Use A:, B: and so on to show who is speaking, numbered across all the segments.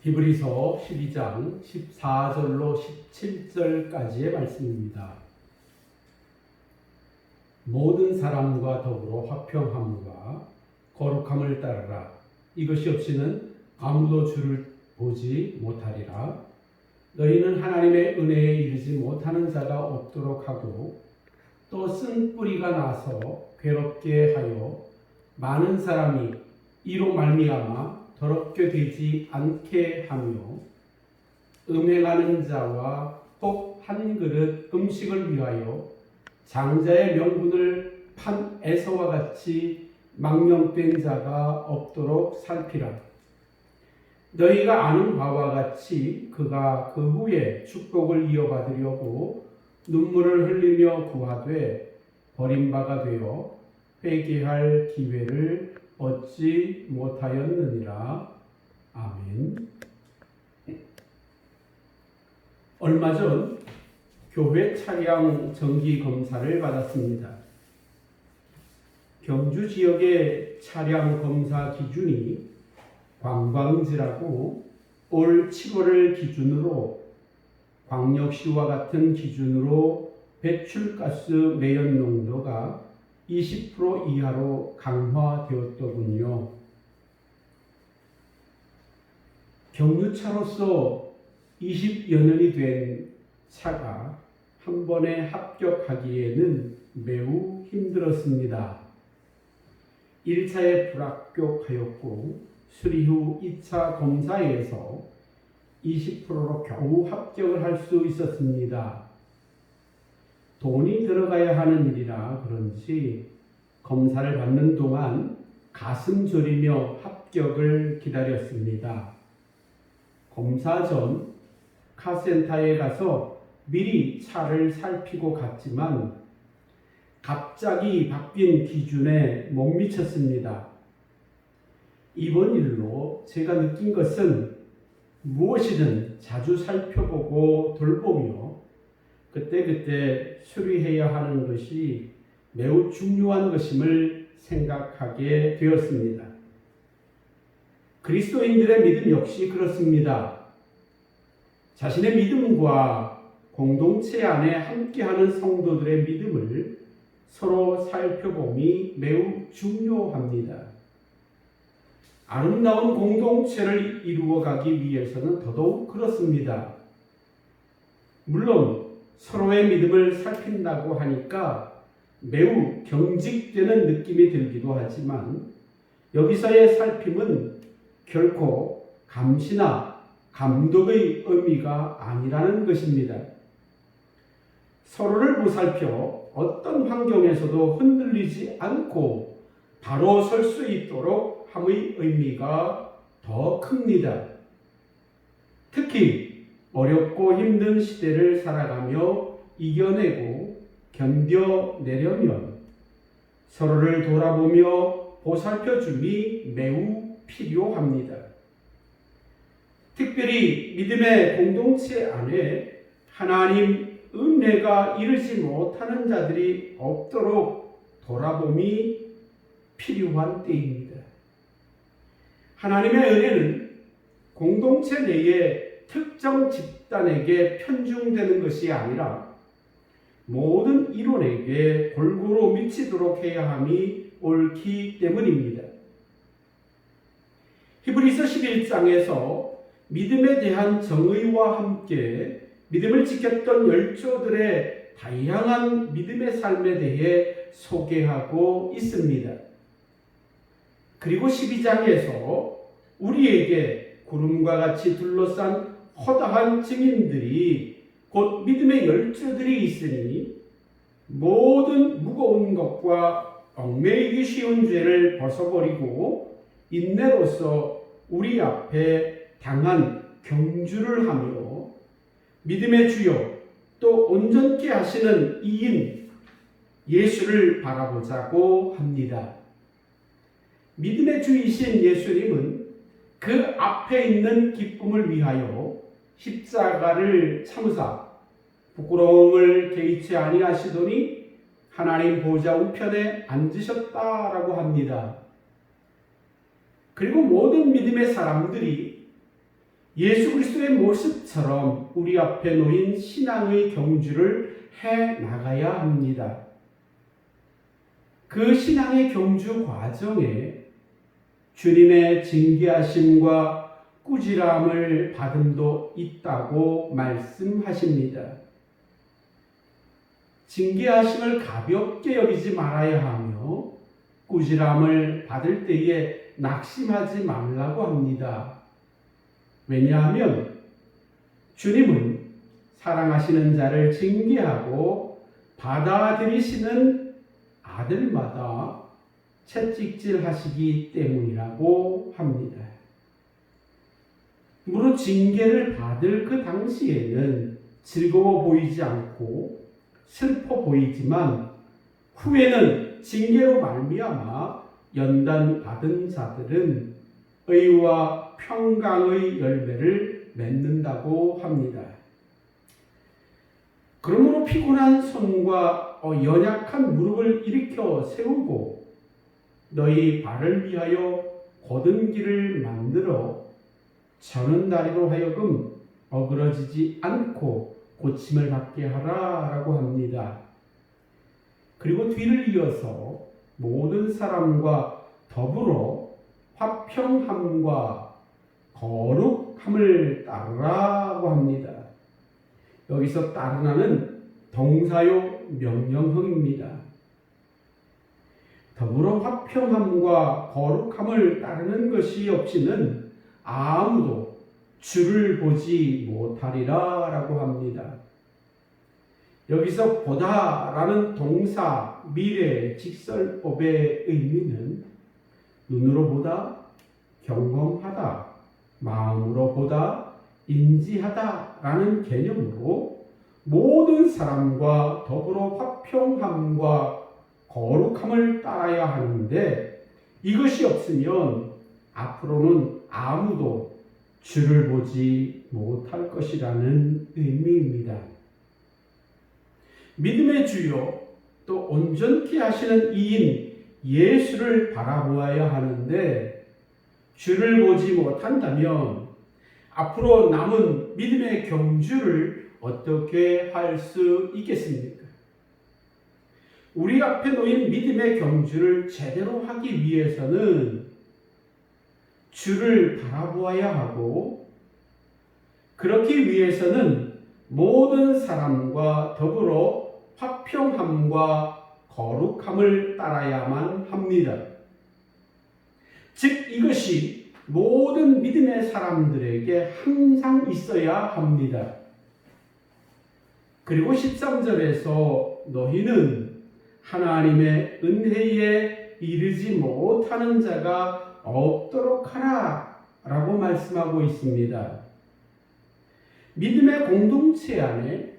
A: 히브리서 12장 14절로 17절까지의 말씀입니다. 모든 사람과 더불어 화평함과 거룩함을 따르라. 이것이 없이는 아무도 주를 보지 못하리라. 너희는 하나님의 은혜에 이르지 못하는 자가 없도록 하고 또 쓴 뿌리가 나서 괴롭게 하여 많은 사람이 이로 말미암아 더럽게 되지 않게 하며 음행하는 자와 꼭 한 그릇 음식을 위하여 장자의 명분을 판 에서와 같이 망령된 자가 없도록 살피라. 너희가 아는 바와 같이 그가 그 후에 축복을 이어받으려고 눈물을 흘리며 구하되 버림바가 되어 회개할 기회를 얻지 못하였느니라. 아멘. 얼마 전 교회 차량 정기 검사를 받았습니다. 경주 지역의 차량 검사 기준이 관광지라고 올 7월을 기준으로 광역시와 같은 기준으로 배출가스 매연 농도가 20% 이하로 강화되었더군요. 경유차로서 20여 년이 된 차가 한 번에 합격하기에는 매우 힘들었습니다. 1차에 불합격하였고 수리 후 2차 검사에서 20%로 겨우 합격을 할 수 있었습니다. 돈이 들어가야 하는 일이라 그런지 검사를 받는 동안 가슴 졸이며 합격을 기다렸습니다. 검사 전 카센터에 가서 미리 차를 살피고 갔지만 갑자기 바뀐 기준에 못 미쳤습니다. 이번 일로 제가 느낀 것은 무엇이든 자주 살펴보고 돌보며 그때그때 수리해야 하는 것이 매우 중요한 것임을 생각하게 되었습니다. 그리스도인들의 믿음 역시 그렇습니다. 자신의 믿음과 공동체 안에 함께하는 성도들의 믿음을 서로 살펴봄이 매우 중요합니다. 아름다운 공동체를 이루어가기 위해서는 더더욱 그렇습니다. 물론 서로의 믿음을 살핀다고 하니까 매우 경직되는 느낌이 들기도 하지만 여기서의 살핌은 결코 감시나 감독의 의미가 아니라는 것입니다. 서로를 보살펴 어떤 환경에서도 흔들리지 않고 바로 설 수 있도록 함의 의미가 더 큽니다. 특히 어렵고 힘든 시대를 살아가며 이겨내고 견뎌내려면 서로를 돌아보며 보살펴줌이 매우 필요합니다. 특별히 믿음의 공동체 안에 하나님 은혜가 이르지 못하는 자들이 없도록 돌아봄이 필요한 때입니다. 하나님의 은혜는 공동체 내에 특정 집단에게 편중되는 것이 아니라 모든 일원에게 골고루 미치도록 해야 함이 옳기 때문입니다. 히브리서 11장에서 믿음에 대한 정의와 함께 믿음을 지켰던 열조들의 다양한 믿음의 삶에 대해 소개하고 있습니다. 그리고 12장에서 우리에게 구름과 같이 둘러싼 허다한 증인들이 곧 믿음의 열조들이 있으니 모든 무거운 것과 얽매이기 쉬운 죄를 벗어버리고 인내로서 우리 앞에 당한 경주를 하며 믿음의 주요 또 온전케 하시는 이인 예수를 바라보자고 합니다. 믿음의 주이신 예수님은 그 앞에 있는 기쁨을 위하여 십자가를 참으사 부끄러움을 개의치 아니하시더니 하나님 보좌 우편에 앉으셨다라고 합니다. 그리고 모든 믿음의 사람들이 예수 그리스도의 모습처럼 우리 앞에 놓인 신앙의 경주를 해 나가야 합니다. 그 신앙의 경주 과정에 주님의 징계하심과 꾸지람을 받음도 있다고 말씀하십니다. 징계하심을 가볍게 여기지 말아야 하며 꾸지람을 받을 때에 낙심하지 말라고 합니다. 왜냐하면 주님은 사랑하시는 자를 징계하고 받아들이시는 아들마다 채찍질 하시기 때문이라고 합니다. 무릇 징계를 받을 그 당시에는 즐거워 보이지 않고 슬퍼 보이지만 후에는 징계로 말미암아 연단 받은 자들은 의와 평강의 열매를 맺는다고 합니다. 그러므로 피곤한 손과 연약한 무릎을 일으켜 세우고 너희 발을 위하여 곧은 길을 만들어 저는 다리로 하여금 어그러지지 않고 고침을 받게 하라라고 합니다. 그리고 뒤를 이어서 모든 사람과 더불어 화평함과 거룩함을 따르라고 합니다. 여기서 따르라는 동사요 명령형입니다. 더불어 화평함과 거룩함을 따르는 것이 없이는 아무도 주를 보지 못하리라 라고 합니다. 여기서 보다라는 동사 미래 직설법의 의미는 눈으로 보다, 경험하다, 마음으로 보다, 인지하다 라는 개념으로 모든 사람과 더불어 화평함과 거룩함을 따라야 하는데 이것이 없으면 앞으로는 아무도 주를 보지 못할 것이라는 의미입니다. 믿음의 주요 또 온전케 하시는 이인 예수를 바라보아야 하는데 주를 보지 못한다면 앞으로 남은 믿음의 경주를 어떻게 할 수 있겠습니까? 우리 앞에 놓인 믿음의 경주를 제대로 하기 위해서는 주를 바라보아야 하고 그렇기 위해서는 모든 사람과 더불어 화평함과 거룩함을 따라야만 합니다. 즉 이것이 모든 믿음의 사람들에게 항상 있어야 합니다. 그리고 13절에서 너희는 하나님의 은혜에 이르지 못하는 자가 없도록 하라 라고 말씀하고 있습니다. 믿음의 공동체 안에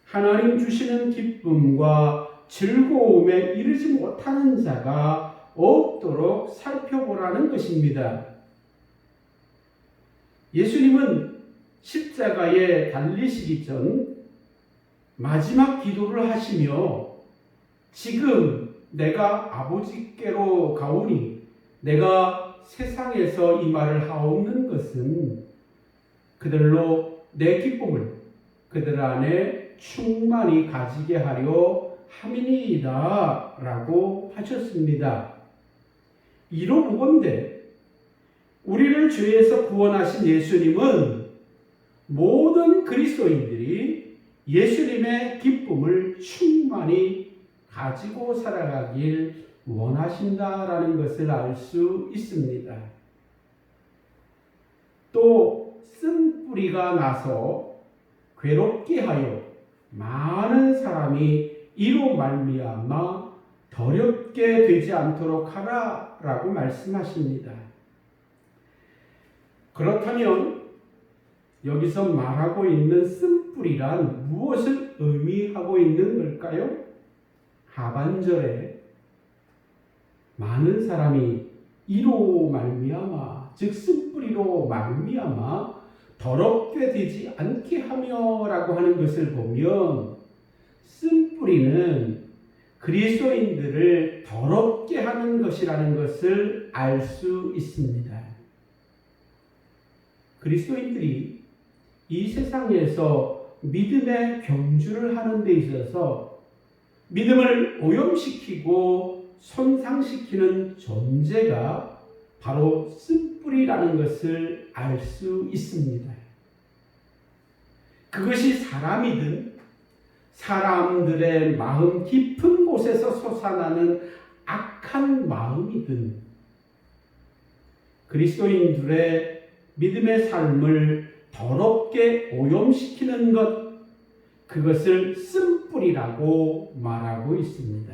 A: 하나님 주시는 기쁨과 즐거움에 이르지 못하는 자가 없도록 살펴보라는 것입니다. 예수님은 십자가에 달리시기 전 마지막 기도를 하시며 지금 내가 아버지께로 가오니 내가 세상에서 이 말을 하옵는 것은 그들로 내 기쁨을 그들 안에 충만히 가지게 하려 함이니이다 라고 하셨습니다. 이로보건대 우리를 죄에서 구원하신 예수님은 모든 그리스도인들이 예수님의 기쁨을 충만히 가지고 살아가길 원하신다라는 것을 알 수 있습니다. 또 쓴뿌리가 나서 괴롭게 하여 많은 사람이 이로 말미암아 더럽게 되지 않도록 하라라고 말씀하십니다. 그렇다면 여기서 말하고 있는 쓴뿌리란 무엇을 의미하고 있는 걸까요? 하반절에 많은 사람이 이로 말미암아 즉 쓴뿌리로 말미암아 더럽게 되지 않게 하며라고 하는 것을 보면 쓴뿌리는 그리스도인들을 더럽게 하는 것이라는 것을 알 수 있습니다. 그리스도인들이 이 세상에서 믿음의 경주를 하는 데 있어서 믿음을 오염시키고 손상시키는 존재가 바로 쓴뿌리라는 것을 알 수 있습니다. 그것이 사람이든 사람들의 마음 깊은 곳에서 솟아나는 악한 마음이든 그리스도인들의 믿음의 삶을 더럽게 오염시키는 것, 그것을 쓴뿌리라고 말하고 있습니다.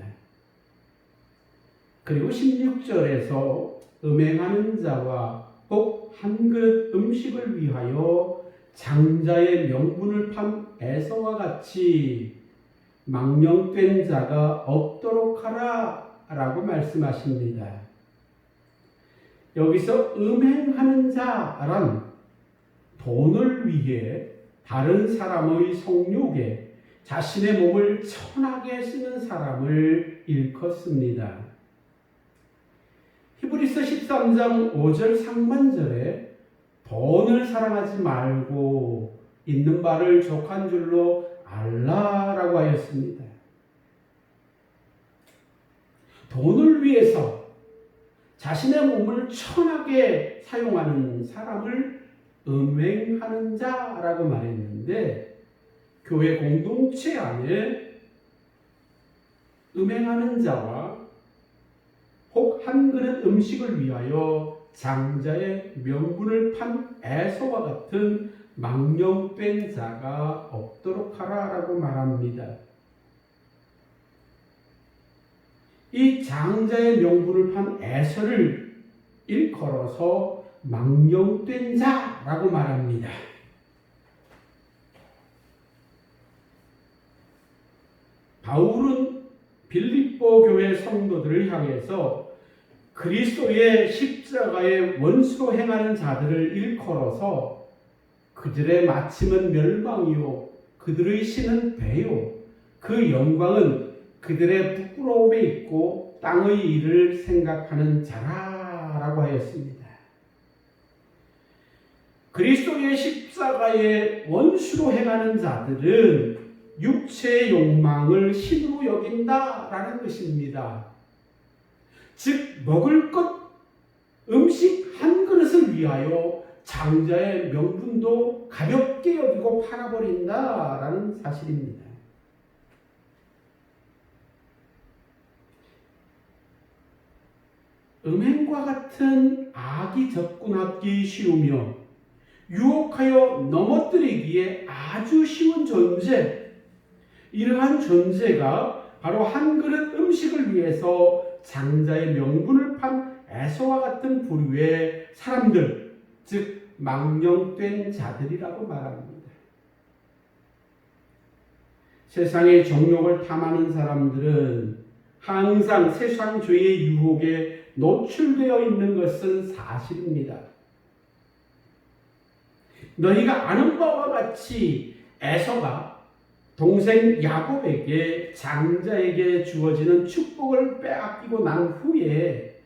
A: 그리고 16절에서 음행하는 자와 혹 한 그릇 음식을 위하여 장자의 명분을 판 에서와 같이 망령된 자가 없도록 하라 라고 말씀하십니다. 여기서 음행하는 자란 돈을 위해 다른 사람의 성욕에 자신의 몸을 천하게 쓰는 사람을 일컫습니다. 히브리서 13장 5절 상반절에 돈을 사랑하지 말고 있는 바를 족한 줄로 알라라고 하였습니다. 돈을 위해서 자신의 몸을 천하게 사용하는 사람을 음행하는 자라고 말했는데, 교회 공동체 안에 음행하는 자와 혹 한 그릇 음식을 위하여 장자의 명분을 판 에서와 같은 망령된 자가 없도록 하라라고 말합니다. 이 장자의 명분을 판 에서를 일컬어서 망령된 자라고 말합니다. 바울은 빌립보 교회 성도들을 향해서 그리스도의 십자가의 원수로 행하는 자들을 일컬어서 그들의 마침은 멸망이요 그들의 신은 배요 그 영광은 그들의 부끄러움에 있고 땅의 일을 생각하는 자라라고 하였습니다. 그리스도의 십자가의 원수로 행하는 자들은 육체의 욕망을 신으로 여긴다라는 것입니다. 즉 먹을 것, 음식 한 그릇을 위하여 장자의 명분도 가볍게 여기고 팔아버린다라는 사실입니다. 음행과 같은 악이 접근하기 쉬우며 유혹하여 넘어뜨리기에 아주 쉬운 존재, 이러한 존재가 바로 한 그릇 음식을 위해서 장자의 명분을 판 에서와 같은 부류의 사람들, 즉 망령된 자들이라고 말합니다. 세상의 정욕을 탐하는 사람들은 항상 세상주의의 유혹에 노출되어 있는 것은 사실입니다. 너희가 아는 바와 같이 에서가 동생 야곱에게 장자에게 주어지는 축복을 빼앗기고 난 후에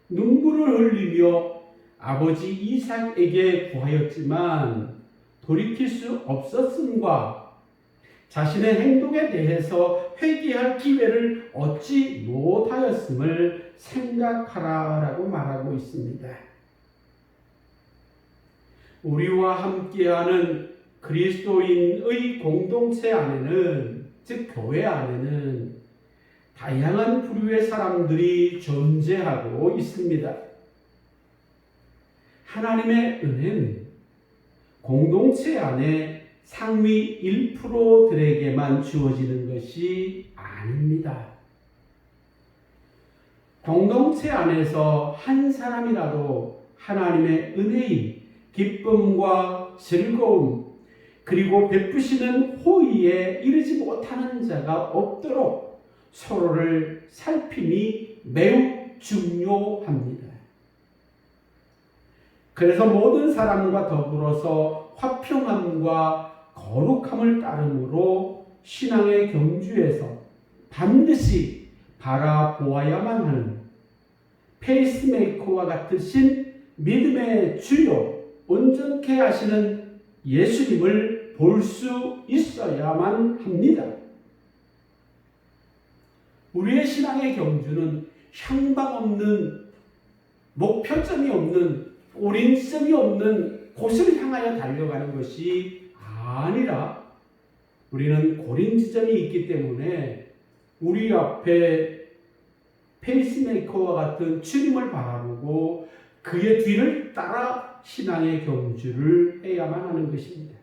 A: 눈물을 흘리며 아버지 이삭에게 구하였지만 돌이킬 수 없었음과 자신의 행동에 대해서 회개할 기회를 얻지 못하였음을 생각하라라고 말하고 있습니다. 우리와 함께하는 그리스도인의 공동체 안에는, 즉 교회 안에는 다양한 부류의 사람들이 존재하고 있습니다. 하나님의 은혜는 공동체 안에 상위 1%들에게만 주어지는 것이 아닙니다. 공동체 안에서 한 사람이라도 하나님의 은혜인 기쁨과 즐거움, 그리고 베푸시는 호의에 이르지 못하는 자가 없도록 서로를 살핌이 매우 중요합니다. 그래서 모든 사람과 더불어서 화평함과 거룩함을 따름으로 신앙의 경주에서 반드시 바라보아야만 하는 페이스메이커와 같으신 믿음의 주요 온전케 온전케 하시는 예수님을 볼 수 있어야만 합니다. 우리의 신앙의 경주는 향방 없는, 목표점이 없는, 오린점이 없는 곳을 향하여 달려가는 것이 아니라 우리는 고린지점이 있기 때문에 우리 앞에 페이스메이커와 같은 주님을 바라보고 그의 뒤를 따라 신앙의 경주를 해야만 하는 것입니다.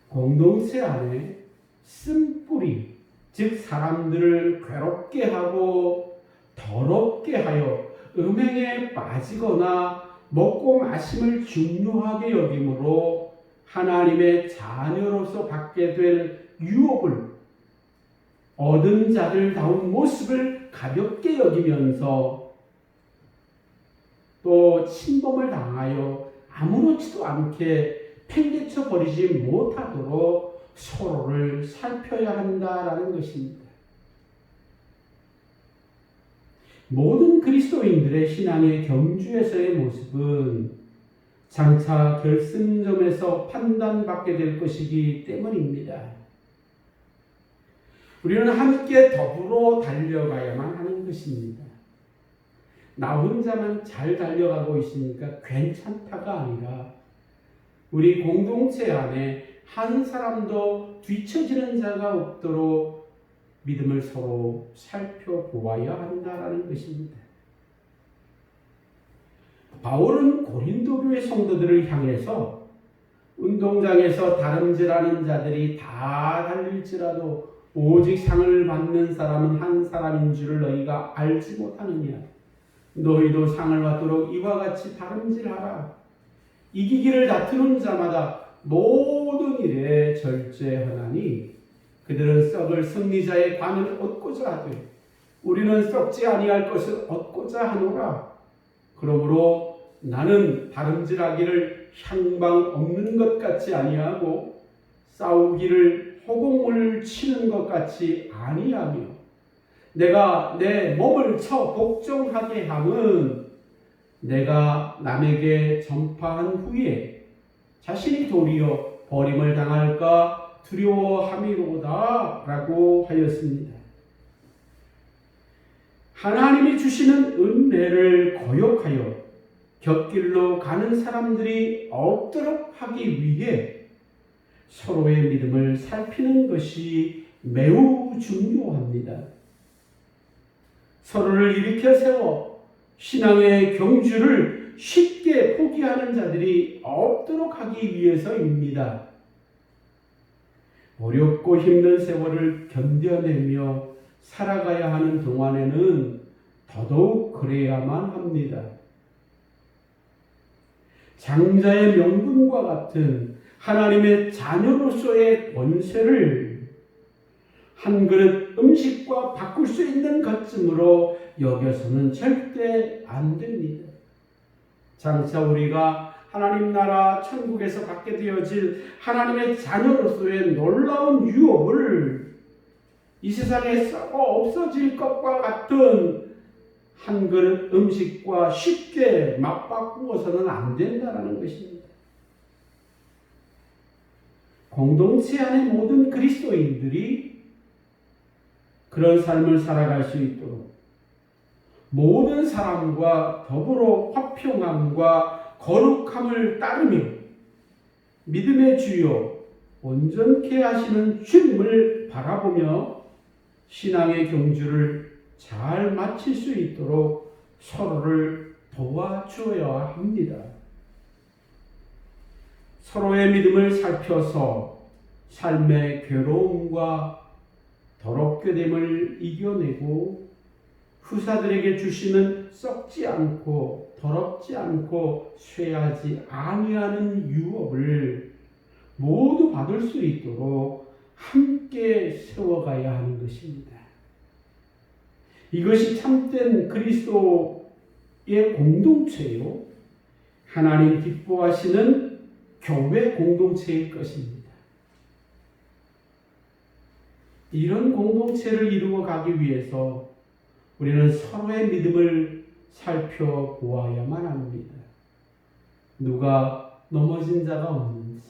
A: 공동체 안에 쓴뿌리, 즉 사람들을 괴롭게 하고 더럽게 하여 음행에 빠지거나 먹고 마심을 중요하게 여김으로 하나님의 자녀로서 받게 될 유업을 얻은 자들다운 모습을 가볍게 여기면서 또 침범을 당하여 아무렇지도 않게 팽개쳐 버리지 못하도록 서로를 살펴야 한다라는 것입니다. 모든 그리스도인들의 신앙의 경주에서의 모습은 장차 결승점에서 판단받게 될 것이기 때문입니다. 우리는 함께 더불어 달려가야만 하는 것입니다. 나 혼자만 잘 달려가고 있으니까 괜찮다가 아니라 우리 공동체 안에 한 사람도 뒤처지는 자가 없도록 믿음을 서로 살펴보아야 한다는 것입니다. 바울은 고린도 교회 성도들을 향해서 운동장에서 다름질하는 자들이 다 달릴지라도 오직 상을 받는 사람은 한 사람인 줄을 너희가 알지 못하느냐. 너희도 상을 받도록 이와 같이 다름질하라. 이기기를 다투는 자마다 모든 일에 절제하나니 그들은 썩을 승리자의 관을 얻고자 하되 우리는 썩지 아니할 것을 얻고자 하노라. 그러므로 나는 다름질하기를 향방 없는 것 같이 아니하고 싸우기를 허공을 치는 것 같이 아니하며 내가 내 몸을 쳐 복종하게 함은 내가 남에게 전파한 후에 자신이 도리어 버림을 당할까 두려워함이로다 라고 하였습니다. 하나님이 주시는 은혜를 거역하여 곁길로 가는 사람들이 없도록 하기 위해 서로의 믿음을 살피는 것이 매우 중요합니다. 서로를 일으켜 세워 신앙의 경주를 쉽게 포기하는 자들이 없도록 하기 위해서입니다. 어렵고 힘든 세월을 견뎌내며 살아가야 하는 동안에는 더더욱 그래야만 합니다. 장자의 명분과 같은 하나님의 자녀로서의 권세를 한 그릇 음식과 바꿀 수 있는 것쯤으로 여겨서는 절대 안 됩니다. 장차 우리가 하나님 나라 천국에서 받게 되어질 하나님의 자녀로서의 놀라운 유업을 이 세상에 썩어 없어질 것과 같은 한 그릇 음식과 쉽게 맞바꾸어서는 안 된다는 것입니다. 공동체 안의 모든 그리스도인들이 그런 삶을 살아갈 수 있도록 모든 사람과 더불어 화평함과 거룩함을 따르며 믿음의 주요 온전케 하시는 주님을 바라보며 신앙의 경주를 잘 마칠 수 있도록 서로를 도와주어야 합니다. 서로의 믿음을 살펴서 삶의 괴로움과 더럽게 됨을 이겨내고 후사들에게 주시는 썩지 않고 더럽지 않고 쇠하지 아니하는 유업을 모두 받을 수 있도록 함께 세워가야 하는 것입니다. 이것이 참된 그리스도의 공동체요, 하나님 기뻐하시는 교회 공동체일 것입니다. 이런 공동체를 이루어 가기 위해서 우리는 서로의 믿음을 살펴보아야만 합니다. 누가 넘어진 자가 없는지,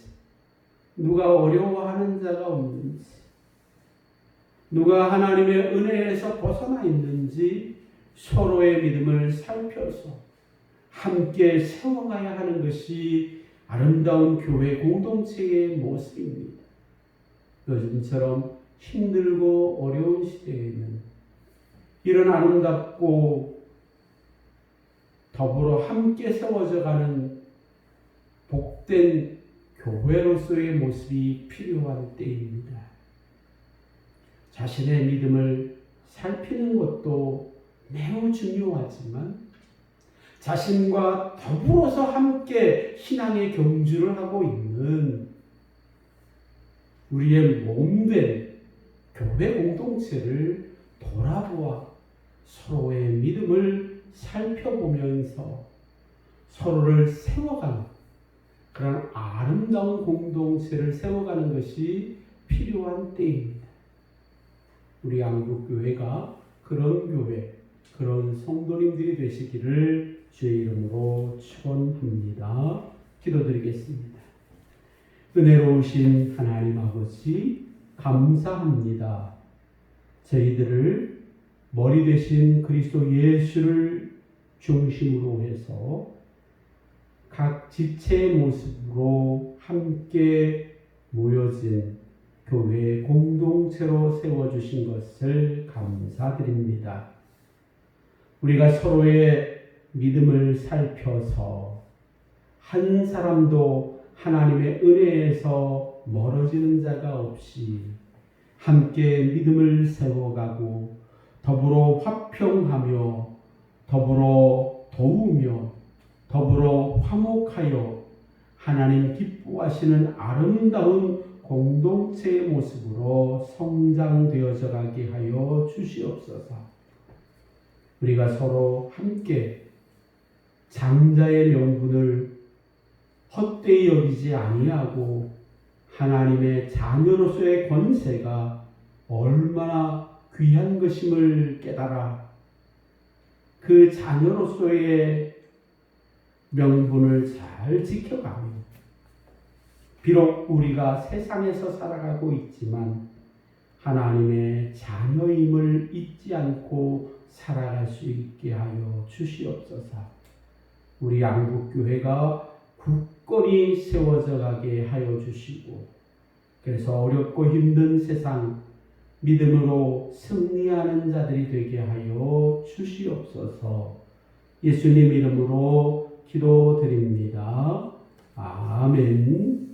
A: 누가 어려워하는 자가 없는지, 누가 하나님의 은혜에서 벗어나 있는지 서로의 믿음을 살펴서 함께 세워가야 하는 것이 아름다운 교회 공동체의 모습입니다. 요즘처럼 힘들고 어려운 시대에는 이런 아름답고 더불어 함께 세워져가는 복된 교회로서의 모습이 필요한 때입니다. 자신의 믿음을 살피는 것도 매우 중요하지만 자신과 더불어서 함께 신앙의 경주를 하고 있는 우리의 몸된 교회 공동체를 돌아보아 서로의 믿음을 살펴보면서 서로를 세워가는 그런 아름다운 공동체를 세워가는 것이 필요한 때입니다. 우리 한국교회가 그런 교회, 그런 성도님들이 되시기를 주의 이름으로 축원합니다. 기도드리겠습니다. 은혜로우신 하나님 아버지 감사합니다. 저희들을 머리 되신 그리스도 예수를 중심으로 해서 각 지체의 모습으로 함께 모여진 교회 공동체로 세워주신 것을 감사드립니다. 우리가 서로의 믿음을 살펴서 한 사람도 하나님의 은혜에서 멀어지는 자가 없이 함께 믿음을 세워가고 더불어 화평하며 더불어 도우며 더불어 화목하여 하나님 기뻐하시는 아름다운 공동체의 모습으로 성장되어져 가게 하여 주시옵소서. 우리가 서로 함께 장자의 명분을 헛되이 여기지 아니하고 하나님의 자녀로서의 권세가 얼마나 귀한 것임을 깨달아 그 자녀로서의 명분을 잘 지켜가며 비록 우리가 세상에서 살아가고 있지만 하나님의 자녀임을 잊지 않고 살아갈 수 있게 하여 주시옵소서. 우리 한국교회가 굳건히 세워져 가게 하여 주시고 그래서 어렵고 힘든 세상 믿음으로 승리하는 자들이 되게 하여 주시옵소서. 예수님 이름으로 기도드립니다. 아멘.